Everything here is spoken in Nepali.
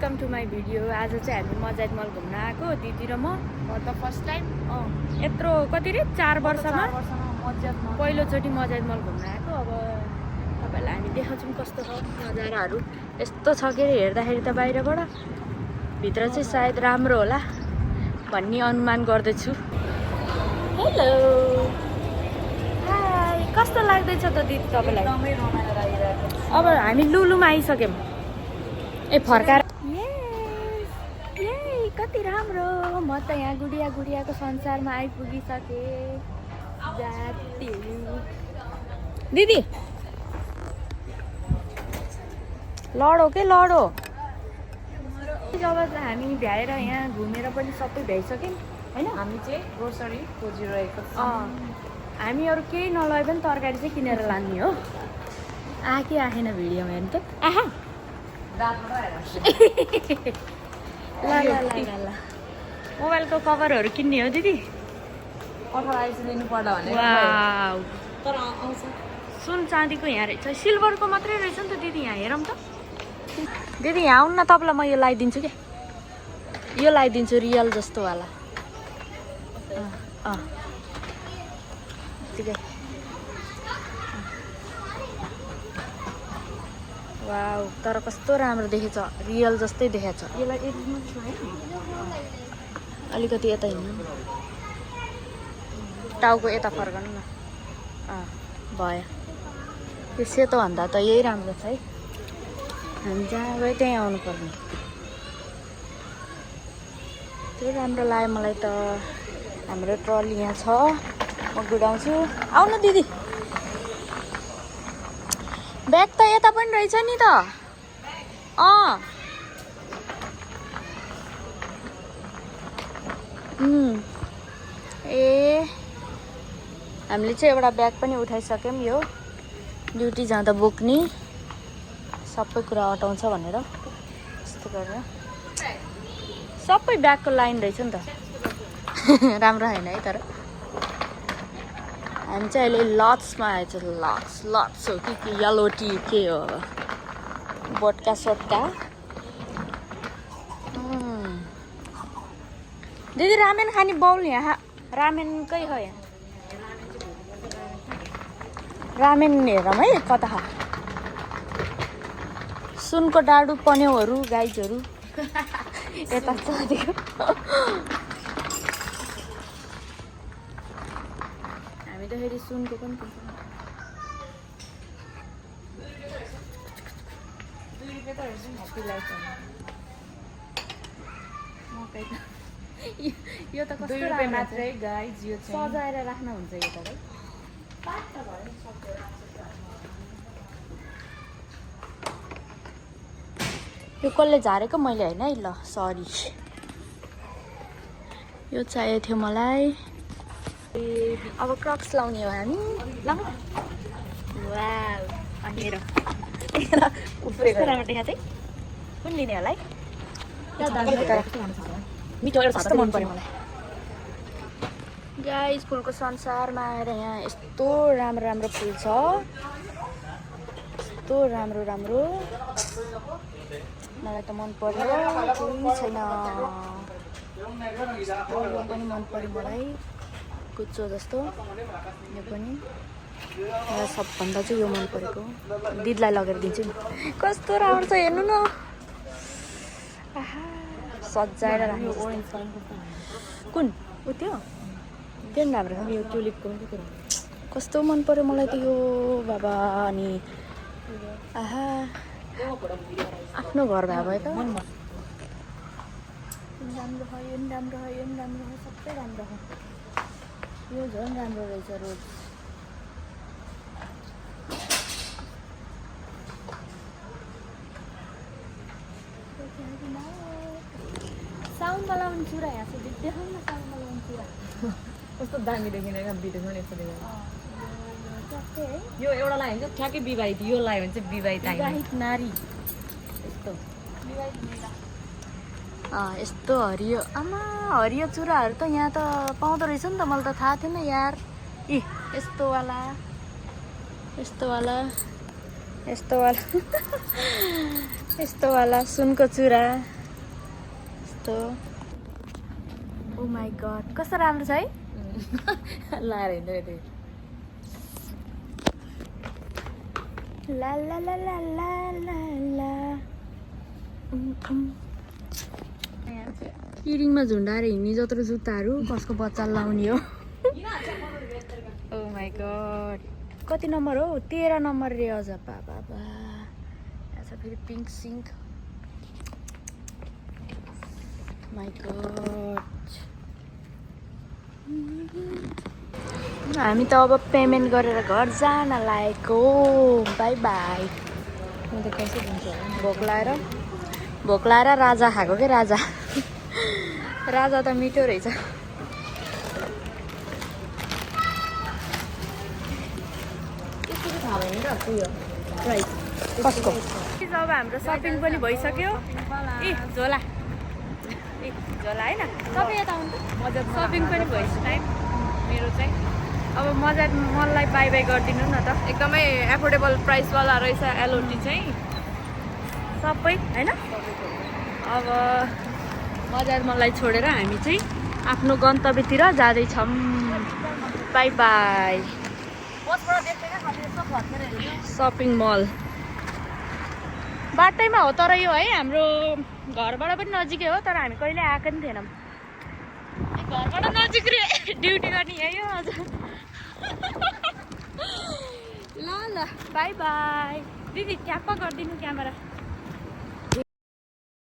Welcome to my video. आज चाहिँ हामी मजाद मल घुम्न आएको दिदी र म फर द फर्स्ट टाइम यत्रो कति रे 4 वर्षमा मजाद पहिलोचोटि मजाद मल घुम्न आएको। अब तपाईँलाई हामी देखाउँछौँ कस्तो छ नजाराहरू। यस्तो छ के हेर्दाखेरि त बाहिरबाट, भित्र चाहिँ सायद राम्रो होला भन्ने अनुमान गर्दैछु। हेलो, हाई, कस्तो लाग्दैछ त दिदी तपाईँलाई? एकदमै रमाइलो लागिरहेको छ। अब हामी लुलुमा आइसक्यौँ। फर्काएर कति राम्रो, म त यहाँ गुडियाको संसारमा आइपुगिसकेँ। जाति दिदी लडो के लडो। जब हामी भ्याएर यहाँ घुमेर पनि सबै भ्याइसक्यौँ होइन। हामी चाहिँ ग्रोसरी खोजिरहेको छौँ। हामी अरू केही नलगे पनि तरकारी चाहिँ किनेर लाने हो। आएकै आएन भिडियोमा हेर्नु त। आहा ल मोबाइलको कभरहरू किन्ने हो दिदी। 18 दिनु पर्दा भने वाउ, तर आउँछ। सुन चाँदीको यहाँ रहेछ, सिल्भरको मात्रै रहेछ नि त दिदी। यहाँ हेरौँ त दिदी, यहाँ आउनु न, तपाईँलाई म यो लगाइदिन्छु क्या। यो लगाइदिन्छु रियल जस्तो वाला। ठिकै। वाउ, तर कस्तो राम्रो देखेछ, रियल जस्तै देखेछ। यसलाई एडिटमा छ है। अलिकति यता हिँड्नु न, टाउको यता फर्कनु न। भयो। यो सेतोभन्दा त यही राम्रो छ है। हामी जहाँ गयो त्यहीँ आउनुपर्ने। त्यही राम्रो लाग्यो मलाई त। हाम्रो ट्रली यहाँ छ, म गुडाउँछु। आउनु दिदी, ब्याग त यता पनि रहेछ नि त। ए हामीले चाहिँ एउटा ब्याग पनि उठाइसक्यौँ। यो ड्युटी जाँदा बोक्ने सबै कुरा अटाउँछ भनेर यस्तो गरेर सबै ब्यागको लाइन रहेछ नि त। राम्रो होइन है। तर हामी चाहिँ अहिले लट्समा आएछ। लट्स हो कि येलो टी के हो, बोटका सोटका। दिदी रामेन खाने बाउल यहाँ रामेनकै हो। यहाँ रामेन हेरौँ है कता। सुनको डाडु पन्यौहरू गाइजहरू यता छ। हामी त फेरि सुनको पनि किन्छौँ। 2 रुपियाँ त हेर्छु ह्याप्पी लाइफ मकै त यो त 2 कस्तो रुपियाँ राम्रो मात्रै गाइज। यो चाहिँ सजाएर राख्न हुन्छ यो त है। यो कसले झारेको मैले होइन है। ल सरी, यो चाहिएको थियो मलाई। अब क्रक्स लाउने हो हामी। लाउँ। वाउ, अनि हेर कस्तो राम्रो देखा चाहिँ। कुन लिने होला है? मिठो कस्तो मन पर्यो मलाई। गाइस, फुलको संसारमा आएर यहाँ यस्तो राम्रो राम्रो फुल छ, यस्तो राम्रो राम्रो। मलाई त मन पर्यो, केही छैन। यो पनि मन पर्यो मलाई, गुच्चो जस्तो। यो पनि मलाई सबभन्दा चाहिँ यो मन परेको। दिदीलाई लगेर दिन्छु नि। कस्तो राम्रो छ हेर्नु न। आहा, सजाएर राख्नु। कुन ऊ त्यो त्यो पनि राम्रो छ। यो ट्युलिपको कस्तो मन पर्यो मलाई त यो बाबा। अनि आहा, आफ्नो घर भए भयो त। राम्रो छ, यो पनि राम्रो छ, यो पनि राम्रो छ, सबै राम्रो छ। यो झन् राम्रो रहेछ रोज। साउन्डमा लाउने चुरा यहाँ छ, देखाउँ न साउन्डमा लाउने चुरा कस्तो दामी देखिने भिडियोमा यस्तो देखेको। ट्याक्कै है। यो एउटा लायो भने चाहिँ ठ्याक्कै विवाहित, यो लायो भने चाहिँ विवाहित आइन्छ। विवाहित नारी यस्तो यस्तो हरियो। आमा, हरियो चुराहरू त यहाँ त पाउँदो रहेछ नि त। मलाई त थाहा थिएन यार। यस्तो वाला, यस्तो वाला, यस्तो वाला। यस्तो वाला सुनको चुरा यस्तो ओ माई गड कस्तो राम्रो छ है लाएर हिँड्दै थियो ला ला ला ला ला ला ला किरिङमा झुन्डाएर हिँड्ने जत्रो जुत्ताहरू कसको बच्चा लाउने हो ओ माई गड कति नम्बर हो 13 नम्बर रे अझ बाबा यहाँ छ फेरि पिङ्क सिङ्क माई गड हामी त अब पेमेन्ट गरेर घर जान लागेको बाई बाई म त कैसे दिन्छु भोक लाएर राजा खाएको के राजा राजा त मिठो रहेछ थाहा भएन र उयो प्राइस कसको अब हाम्रो सपिङ पनि भइसक्यो ए झोला होइन सबै यता आउनु मजा सपिङ पनि भइसक्यो टाइम मेरो चाहिँ अब मजा मललाई बाई बाई गरिदिनु न त एकदमै एफोर्डेबल प्राइसवाला रहेछ एलओटी चाहिँ सबै होइन अब मजा मललाई छोडेर हामी चाहिँ आफ्नो गन्तव्यतिर जाँदैछौँ बाई बाई सपिङ मल बाटैमा हो तर यो है हाम्रो घरबाट पनि नजिकै हो तर हामी कहिले आएको पनि थिएनौँ घरबाट नजिक रे ड्युटी गर्ने है हो अझ ल ल बाई बाई दिदी ट्याप्प गरिदिनु क्यामेरा